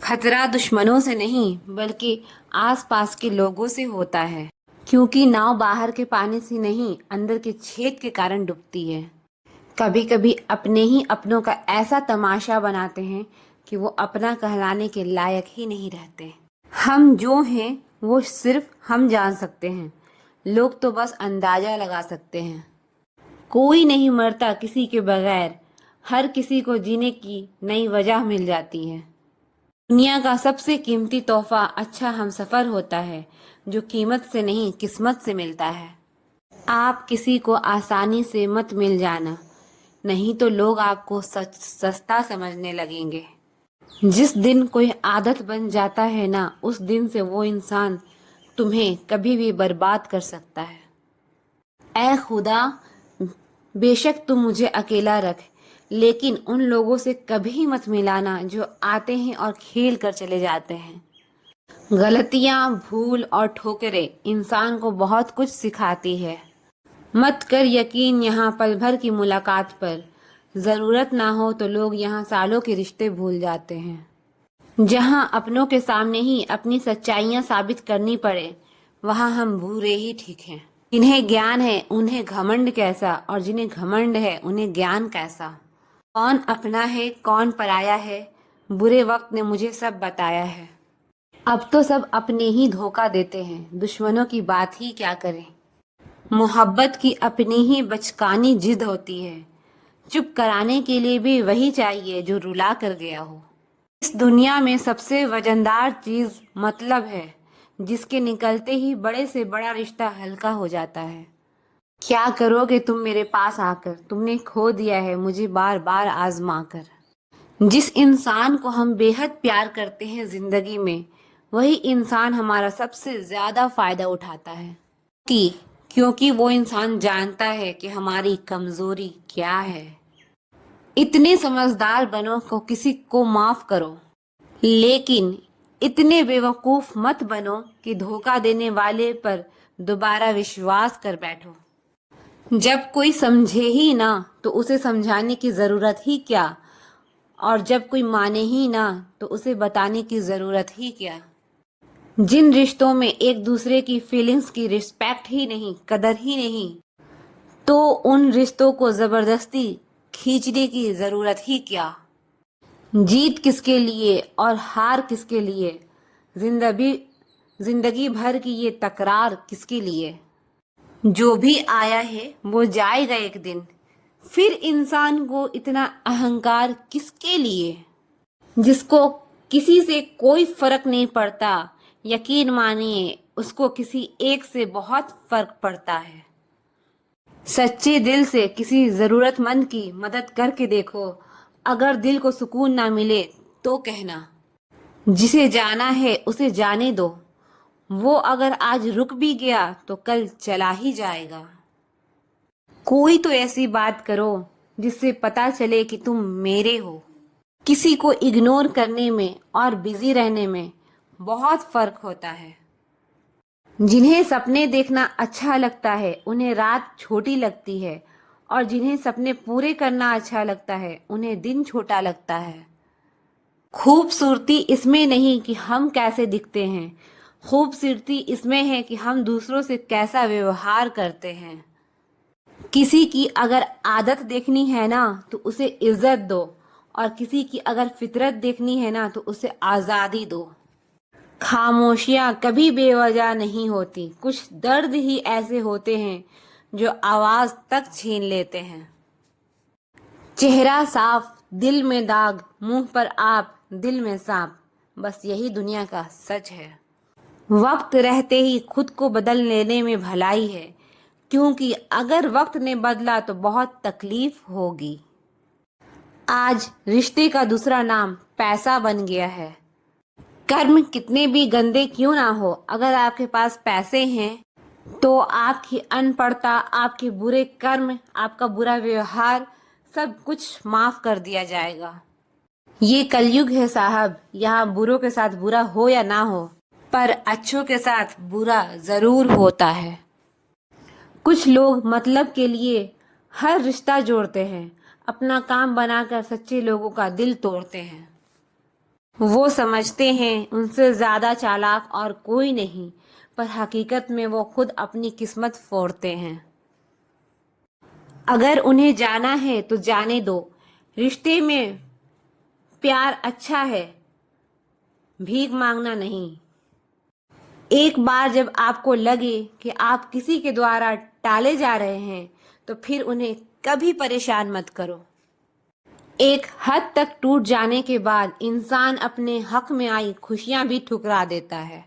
खतरा दुश्मनों से नहीं बल्कि आसपास के लोगों से होता है, क्योंकि नाव बाहर के पानी से नहीं अंदर के छेद के कारण डूबती है। कभी कभी अपने ही अपनों का ऐसा तमाशा बनाते हैं कि वो अपना कहलाने के लायक ही नहीं रहते। हम जो हैं वो सिर्फ हम जान सकते हैं, लोग तो बस अंदाजा लगा सकते हैं। कोई नहीं मरता किसी के बगैर, हर किसी को जीने की नई वजह मिल जाती है। दुनिया का सबसे कीमती तोहफा अच्छा हमसफर होता है, जो कीमत से नहीं किस्मत से मिलता है। आप किसी को आसानी से मत मिल जाना, नहीं तो लोग आपको सस्ता समझने लगेंगे। जिस दिन कोई आदत बन जाता है ना, उस दिन से वो इंसान तुम्हें कभी भी बर्बाद कर सकता है। ऐ खुदा, बेशक तुम मुझे अकेला रख, लेकिन उन लोगों से कभी मत मिलाना जो आते हैं और खेल कर चले जाते हैं। गलतियां, भूल और ठोकरें इंसान को बहुत कुछ सिखाती है। मत कर यकीन यहाँ पल भर की मुलाकात पर, जरूरत ना हो तो लोग यहाँ सालों के रिश्ते भूल जाते हैं। जहाँ अपनों के सामने ही अपनी सच्चाइयाँ साबित करनी पड़े, वहाँ हम बुरे ही ठीक हैं। जिन्हें ज्ञान है उन्हें घमंड कैसा, और जिन्हें घमंड है उन्हें ज्ञान कैसा। कौन अपना है कौन पराया है, बुरे वक्त ने मुझे सब बताया है। अब तो सब अपने ही धोखा देते हैं, दुश्मनों की बात ही क्या करें। मोहब्बत की अपनी ही बचकानी जिद होती है, चुप कराने के लिए भी वही चाहिए जो रुला कर गया हो। इस दुनिया में सबसे वजनदार चीज मतलब है, जिसके निकलते ही बड़े से बड़ा रिश्ता हल्का हो जाता है। क्या करोगे तुम मेरे पास आकर, तुमने खो दिया है मुझे बार बार आजमा कर। जिस इंसान को हम बेहद प्यार करते हैं जिंदगी में, वही इंसान हमारा सबसे ज्यादा फायदा उठाता है। क्योंकि वो इंसान जानता है कि हमारी कमजोरी क्या है। इतने समझदार बनो को किसी को माफ करो, लेकिन इतने बेवकूफ मत बनो कि धोखा देने वाले पर दोबारा विश्वास कर बैठो। जब कोई समझे ही ना तो उसे समझाने की जरूरत ही क्या, और जब कोई माने ही ना तो उसे बताने की जरूरत ही क्या। जिन रिश्तों में एक दूसरे की फीलिंग्स की रिस्पेक्ट ही नहीं, कदर ही नहीं, तो उन रिश्तों को जबरदस्ती खींचने की जरूरत ही क्या। जीत किसके लिए और हार किसके लिए, जिंदगी जिंदगी भर की ये तकरार किसके लिए। जो भी आया है वो जाएगा एक दिन, फिर इंसान को इतना अहंकार किसके लिए। जिसको किसी से कोई फर्क नहीं पड़ता, यकीन मानिए उसको किसी एक से बहुत फर्क पड़ता है। सच्चे दिल से किसी जरूरतमंद की मदद करके देखो, अगर दिल को सुकून ना मिले तो कहना। जिसे जाना है उसे जाने दो, वो अगर आज रुक भी गया तो कल चला ही जाएगा। कोई तो ऐसी बात करो जिससे पता चले कि तुम मेरे हो। किसी को इग्नोर करने में और बिजी रहने में बहुत फर्क होता है। जिन्हें सपने देखना अच्छा लगता है उन्हें रात छोटी लगती है, और जिन्हें सपने पूरे करना अच्छा लगता है उन्हें दिन छोटा लगता है। खूबसूरती इसमें नहीं कि हम कैसे दिखते हैं, खूबसूरती इसमें है कि हम दूसरों से कैसा व्यवहार करते हैं। किसी की अगर आदत देखनी है ना तो उसे इज्जत दो, और किसी की अगर फितरत देखनी है ना तो उसे आज़ादी दो। खामोशियां कभी बेवजह नहीं होती, कुछ दर्द ही ऐसे होते हैं जो आवाज तक छीन लेते हैं। चेहरा साफ दिल में दाग, मुंह पर आप दिल में सांप, बस यही दुनिया का सच है। वक्त रहते ही खुद को बदल लेने में भलाई है, क्योंकि अगर वक्त ने बदला तो बहुत तकलीफ होगी। आज रिश्ते का दूसरा नाम पैसा बन गया है। कर्म कितने भी गंदे क्यों ना हो, अगर आपके पास पैसे हैं तो आपकी अनपढ़ता, आपके बुरे कर्म, आपका बुरा व्यवहार सब कुछ माफ कर दिया जाएगा। ये कलयुग है साहब, यहाँ बुरों के साथ बुरा हो या ना हो, पर अच्छों के साथ बुरा जरूर होता है। कुछ लोग मतलब के लिए हर रिश्ता जोड़ते हैं, अपना काम बनाकर सच्चे लोगों का दिल तोड़ते हैं। वो समझते हैं उनसे ज्यादा चालाक और कोई नहीं, पर हकीकत में वो खुद अपनी किस्मत फोड़ते हैं। अगर उन्हें जाना है तो जाने दो। रिश्ते में प्यार अच्छा है, भीख मांगना नहीं। एक बार जब आपको लगे कि आप किसी के द्वारा टाले जा रहे हैं, तो फिर उन्हें कभी परेशान मत करो। एक हद तक टूट जाने के बाद इंसान अपने हक में आई खुशियां भी ठुकरा देता है।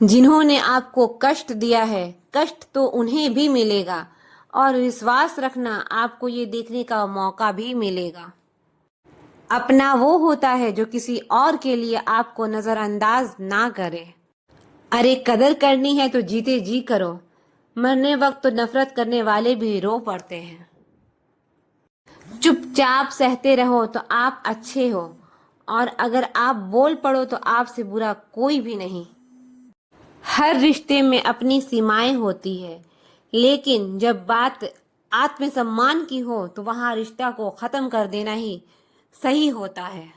जिन्होंने आपको कष्ट दिया है, कष्ट तो उन्हें भी मिलेगा, और विश्वास रखना, आपको ये देखने का मौका भी मिलेगा। अपना वो होता है जो किसी और के लिए आपको नजरअंदाज ना करे। अरे कदर करनी है तो जीते जी करो, मरने वक्त तो नफरत करने वाले भी रो पड़ते हैं। चुपचाप सहते रहो तो आप अच्छे हो, और अगर आप बोल पड़ो तो आपसे बुरा कोई भी नहीं। हर रिश्ते में अपनी सीमाएं होती है, लेकिन जब बात आत्मसम्मान की हो तो वहां रिश्ता को खत्म कर देना ही सही होता है।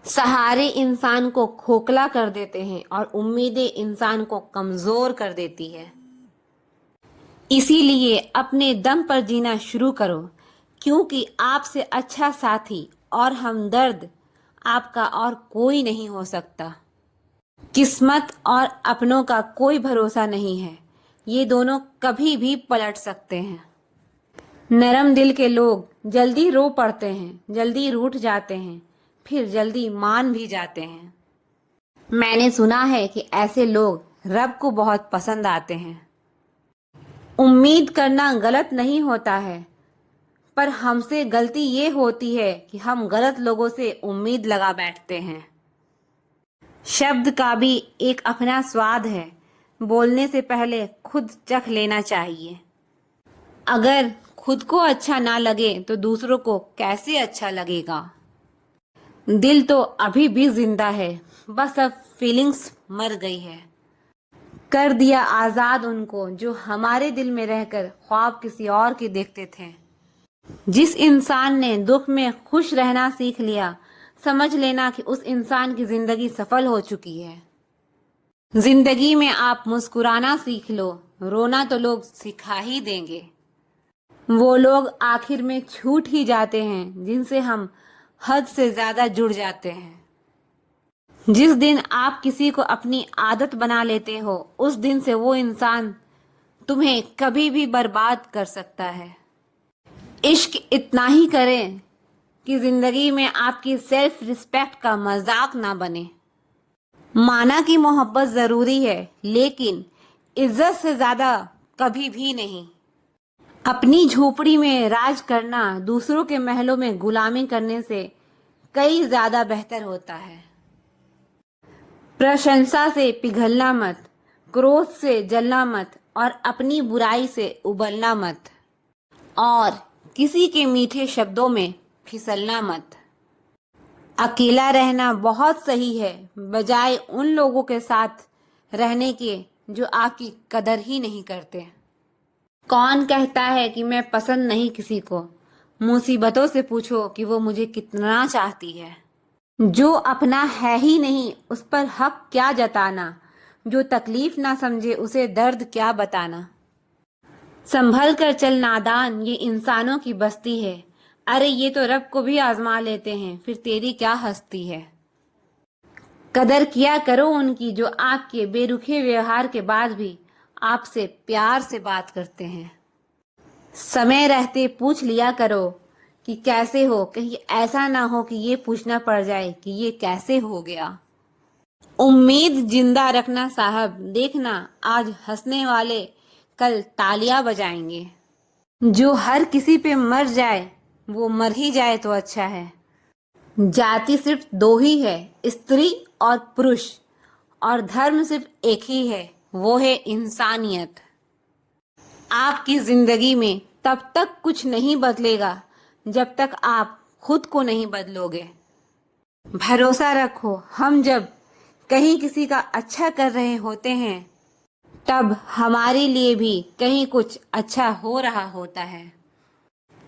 सहारे इंसान को खोखला कर देते हैं और उम्मीदें इंसान को कमजोर कर देती है। इसीलिए अपने दम पर जीना शुरू करो, क्योंकि आपसे अच्छा साथी और हमदर्द आपका और कोई नहीं हो सकता। किस्मत और अपनों का कोई भरोसा नहीं है, ये दोनों कभी भी पलट सकते हैं। नरम दिल के लोग जल्दी रो पड़ते हैं, जल्दी रूठ जाते हैं, फिर जल्दी मान भी जाते हैं। मैंने सुना है कि ऐसे लोग रब को बहुत पसंद आते हैं। उम्मीद करना गलत नहीं होता है, पर हमसे गलती ये होती है कि हम गलत लोगों से उम्मीद लगा बैठते हैं। शब्द का भी एक अपना स्वाद है, बोलने से पहले खुद चख लेना चाहिए। अगर खुद को अच्छा ना लगे तो दूसरों को कैसे अच्छा लगेगा। दिल तो अभी भी जिंदा है, बस अब फीलिंग्स मर गई है। कर दिया आजाद उनको जो हमारे दिल में रहकर ख्वाब किसी और के देखते थे। जिस इंसान ने दुख में खुश रहना सीख लिया, समझ लेना कि उस इंसान की जिंदगी सफल हो चुकी है। जिंदगी में आप मुस्कुराना सीख लो, रोना तो लोग सिखा ही देंगे। वो लोग आखिर में छूट ही जाते हैं जिनसे हम हद से ज्यादा जुड़ जाते हैं। जिस दिन आप किसी को अपनी आदत बना लेते हो, उस दिन से वो इंसान तुम्हें कभी भी बर्बाद कर सकता है। इश्क इतना ही करें कि जिंदगी में आपकी सेल्फ रिस्पेक्ट का मजाक ना बने। माना कि मोहब्बत जरूरी है, लेकिन इज्जत से ज्यादा कभी भी नहीं। अपनी झोपड़ी में राज करना दूसरों के महलों में गुलामी करने से कई ज्यादा बेहतर होता है। प्रशंसा से पिघलना मत, क्रोध से जलना मत, और अपनी बुराई से उबलना मत, और किसी के मीठे शब्दों में फिसलना मत। अकेला रहना बहुत सही है, बजाय उन लोगों के साथ रहने के जो आपकी कदर ही नहीं करते। कौन कहता है कि मैं पसंद नहीं किसी को? मुसीबतों से पूछो कि वो मुझे कितना चाहती है। जो अपना है ही नहीं उस पर हक क्या जताना, जो तकलीफ ना समझे उसे दर्द क्या बताना। संभल कर चल नादान, ये इंसानों की बस्ती है। अरे ये तो रब को भी आजमा लेते हैं, फिर तेरी क्या हस्ती है। कदर किया करो उनकी जो आपके बेरुखे व्यवहार के बाद भी आपसे प्यार से बात करते हैं। समय रहते पूछ लिया करो कि कैसे हो, कहीं ऐसा ना हो कि ये पूछना पड़ जाए कि ये कैसे हो गया। उम्मीद जिंदा रखना साहब, देखना आज हंसने वाले कल तालियां बजाएंगे। जो हर किसी पे मर जाए वो मर ही जाए तो अच्छा है। जाति सिर्फ दो ही है, स्त्री और पुरुष, और धर्म सिर्फ एक ही है, वो है इंसानियत। आपकी जिंदगी में तब तक कुछ नहीं बदलेगा जब तक आप खुद को नहीं बदलोगे। भरोसा रखो, हम जब कहीं किसी का अच्छा कर रहे होते हैं, तब हमारे लिए भी कहीं कुछ अच्छा हो रहा होता है।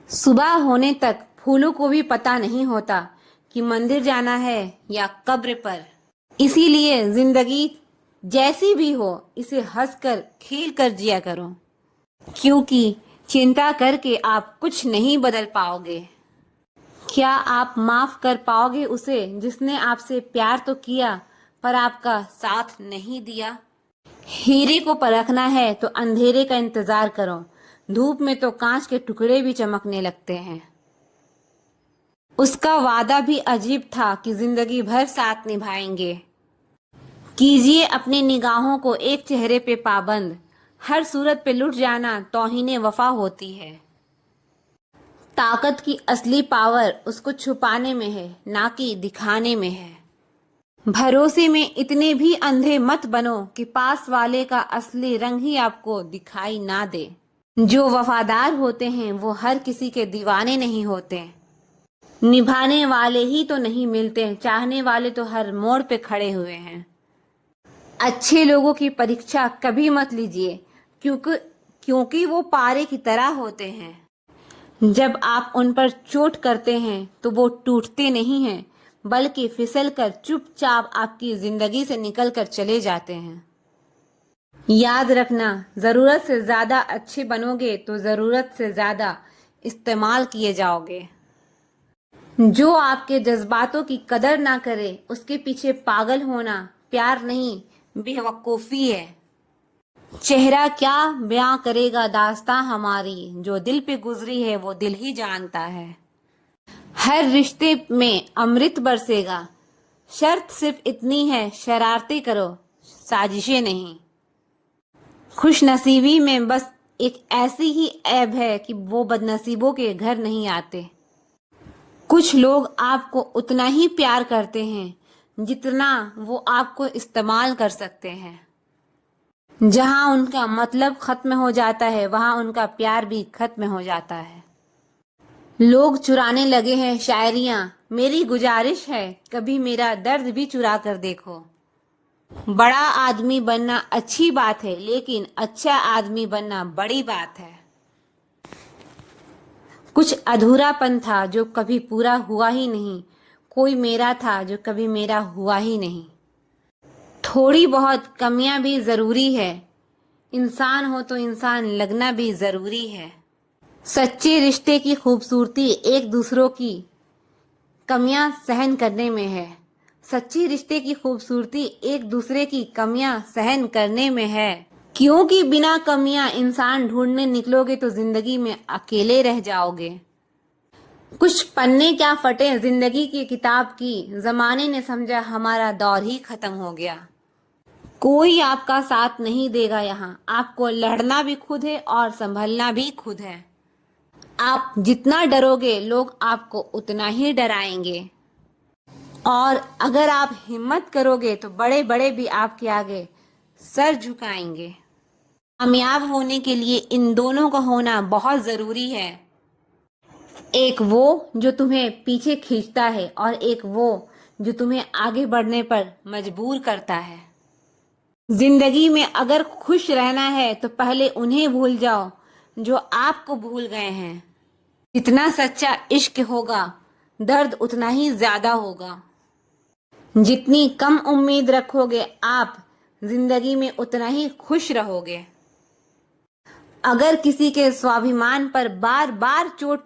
सुबह होने तक फूलों को भी पता नहीं होता कि मंदिर जाना है या कब्र पर। इसीलिए जिंदगी जैसी भी हो इसे हंसकर खेल कर जिया करो, क्योंकि चिंता करके आप कुछ नहीं बदल पाओगे। क्या आप माफ कर पाओगे उसे जिसने आपसे प्यार तो किया पर आपका साथ नहीं दिया? हीरे को परखना है तो अंधेरे का इंतजार करो, धूप में तो कांच के टुकड़े भी चमकने लगते हैं। उसका वादा भी अजीब था कि जिंदगी भर साथ निभाएंगे। कीजिए अपनी निगाहों को एक चेहरे पे पाबंद, हर सूरत पे लुट जाना तौहीने वफा होती है। ताकत की असली पावर उसको छुपाने में है, ना कि दिखाने में है। भरोसे में इतने भी अंधे मत बनो कि पास वाले का असली रंग ही आपको दिखाई ना दे। जो वफादार होते हैं वो हर किसी के दीवाने नहीं होते। निभाने वाले ही तो नहीं मिलते, चाहने वाले तो हर मोड़ पे खड़े हुए हैं। अच्छे लोगों की परीक्षा कभी मत लीजिए, क्योंकि वो पारे की तरह होते हैं। जब आप उन पर चोट करते हैं तो वो टूटते नहीं हैं, बल्कि फिसल कर चुपचाप आपकी जिंदगी से निकल कर चले जाते हैं। याद रखना, जरूरत से ज्यादा अच्छे बनोगे तो जरूरत से ज्यादा इस्तेमाल किए जाओगे। जो आपके जज्बातों की कदर ना करे उसके पीछे पागल होना प्यार नहीं बेवकूफ़ी है। चेहरा क्या बयां करेगा दास्तां हमारी, जो दिल पे गुजरी है वो दिल ही जानता है। हर रिश्ते में अमृत बरसेगा, शर्त सिर्फ इतनी है शरारतें करो, साजिशें नहीं। खुश नसीबी में बस एक ऐसी ही ऐब है कि वो बदनसीबों के घर नहीं आते। कुछ लोग आपको उतना ही प्यार करते हैं जितना वो आपको इस्तेमाल कर सकते हैं। जहां उनका मतलब खत्म हो जाता है वहां उनका प्यार भी खत्म हो जाता है। लोग चुराने लगे हैं शायरियां, मेरी गुजारिश है कभी मेरा दर्द भी चुरा कर देखो। बड़ा आदमी बनना अच्छी बात है, लेकिन अच्छा आदमी बनना बड़ी बात है। कुछ अधूरापन था जो कभी पूरा हुआ ही नहीं, कोई मेरा था जो कभी मेरा हुआ ही नहीं। थोड़ी बहुत कमियां भी जरूरी है, इंसान हो तो इंसान लगना भी जरूरी है। सच्चे रिश्ते की खूबसूरती एक दूसरों की कमियां सहन करने में है। सच्ची रिश्ते की खूबसूरती एक दूसरे की कमियां सहन करने में है, क्योंकि बिना कमियां इंसान ढूंढने निकलोगे तो जिंदगी में अकेले रह जाओगे। कुछ पन्ने क्या फटे जिंदगी की किताब की, जमाने ने समझा हमारा दौर ही खत्म हो गया। कोई आपका साथ नहीं देगा यहाँ, आपको लड़ना भी खुद है और संभलना भी खुद है। आप जितना डरोगे लोग आपको उतना ही डराएंगे, और अगर आप हिम्मत करोगे तो बड़े बड़े भी आपके आगे सर झुकाएंगे। कामयाब होने के लिए इन दोनों का होना बहुत जरूरी है, एक वो जो तुम्हें पीछे खींचता है और एक वो जो तुम्हें आगे बढ़ने पर मजबूर करता है। जिंदगी में अगर खुश रहना है तो पहले उन्हें भूल जाओ जो आपको भूल गए हैं। जितना सच्चा इश्क होगा दर्द उतना ही ज्यादा होगा। जितनी कम उम्मीद रखोगे आप जिंदगी में उतना ही खुश रहोगे। अगर किसी के स्वाभिमान पर बार बार चोट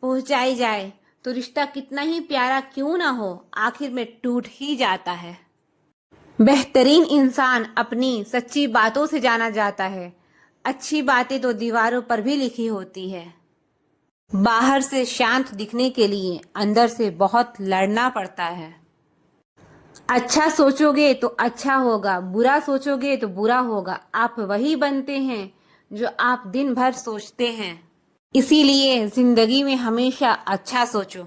पहुंचाई जाए तो रिश्ता कितना ही प्यारा क्यों ना हो आखिर में टूट ही जाता है। बेहतरीन इंसान अपनी सच्ची बातों से जाना जाता है, अच्छी बातें तो दीवारों पर भी लिखी होती है। बाहर से शांत दिखने के लिए अंदर से बहुत लड़ना पड़ता है। अच्छा सोचोगे तो अच्छा होगा, बुरा सोचोगे तो बुरा होगा। आप वही बनते हैं जो आप दिन भर सोचते हैं। इसीलिए जिंदगी में हमेशा अच्छा सोचो।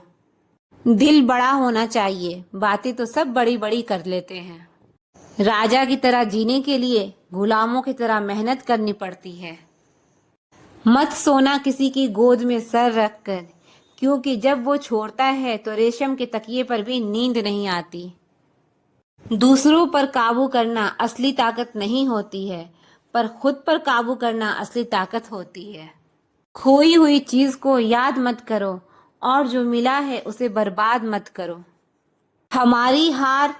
दिल बड़ा होना चाहिए, बातें तो सब बड़ी बड़ी कर लेते हैं। राजा की तरह जीने के लिए गुलामों की तरह मेहनत करनी पड़ती है। मत सोना किसी की गोद में सर रखकर, क्योंकि जब वो छोड़ता है तो रेशम के तकिए पर भी नींद नहीं आती। दूसरों पर काबू करना असली ताकत नहीं होती है, पर खुद पर काबू करना असली ताकत होती है। खोई हुई चीज को याद मत करो और जो मिला है उसे बर्बाद मत करो। हमारी हार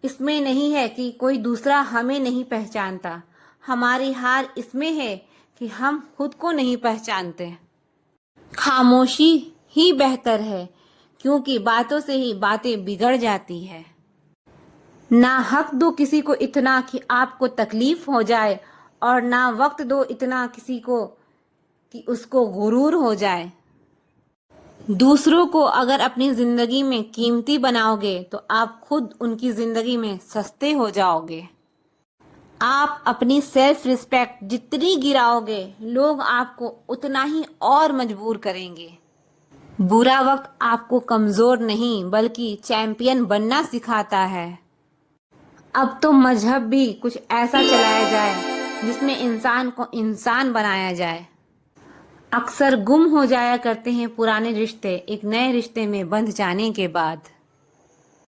इसमें नहीं है कि कोई दूसरा हमें नहीं पहचानता, हमारी हार इसमें है कि हम खुद को नहीं पहचानते। खामोशी ही बेहतर है, क्योंकि बातों से ही बातें बिगड़ जाती है। ना हक दो किसी को इतना कि आपको तकलीफ हो जाए, और ना वक्त दो इतना किसी को कि उसको गुरूर हो जाए। दूसरों को अगर अपनी जिंदगी में कीमती बनाओगे तो आप खुद उनकी जिंदगी में सस्ते हो जाओगे। आप अपनी सेल्फ रिस्पेक्ट जितनी गिराओगे, लोग आपको उतना ही और मजबूर करेंगे। बुरा वक्त आपको कमजोर नहीं बल्कि चैंपियन बनना सिखाता है। अब तो मजहब भी कुछ ऐसा चलाया जाए जिसमें इंसान को इंसान बनाया जाए। अक्सर गुम हो जाया करते हैं पुराने रिश्ते एक नए रिश्ते में बंध जाने के बाद।